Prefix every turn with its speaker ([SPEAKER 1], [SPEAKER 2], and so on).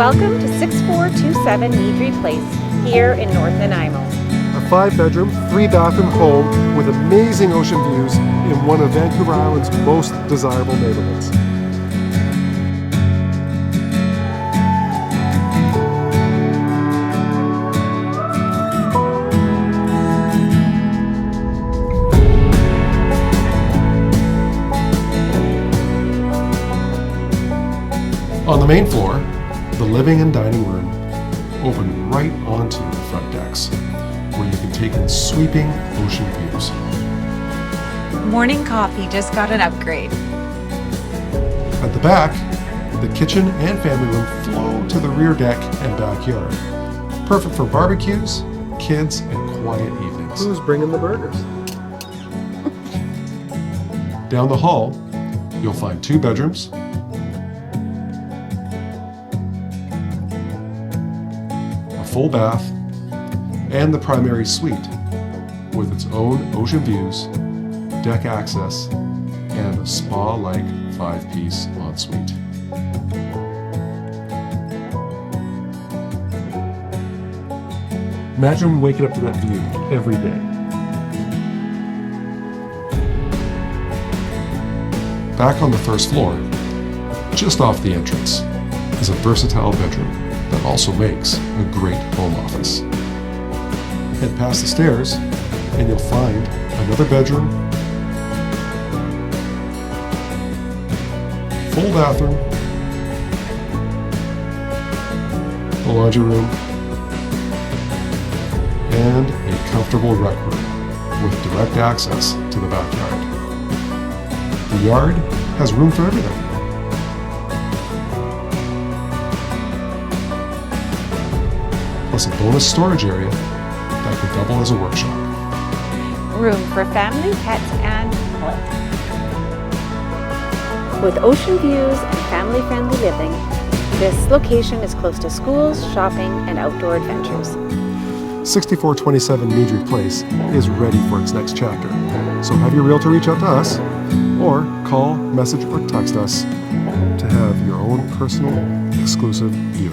[SPEAKER 1] Welcome to 6427 Nidri Place here in North Nanaimo.
[SPEAKER 2] A 5-bedroom, 3-bathroom home with amazing ocean views in one of Vancouver Island's most desirable neighbourhoods. On the main floor, the living and dining room open right onto the front decks, where you can take in sweeping ocean views.
[SPEAKER 3] Morning coffee just got an upgrade.
[SPEAKER 2] At the back, the kitchen and family room flow to the rear deck and backyard. Perfect for barbecues, kids, and quiet evenings. Who's bringing the burgers? Down the hall, you'll find 2 bedrooms, full bath, and the primary suite with its own ocean views, deck access, and a spa-like 5-piece ensuite. Imagine waking up to that view every day. Back on the first floor, just off the entrance, is a versatile bedroom that also makes a great home office. Head past the stairs and you'll find another bedroom, full bathroom, a laundry room, and a comfortable rec room with direct access to the backyard. The yard has room for everything. Plus a bonus storage area that could double as a workshop.
[SPEAKER 1] Room for family, pets, and play. With ocean views and family-friendly living, this location is close to schools, shopping, and outdoor adventures.
[SPEAKER 2] 6427 Nidri Place is ready for its next chapter. So have your realtor reach out to us, or call, message, or text us to have your own personal, exclusive view.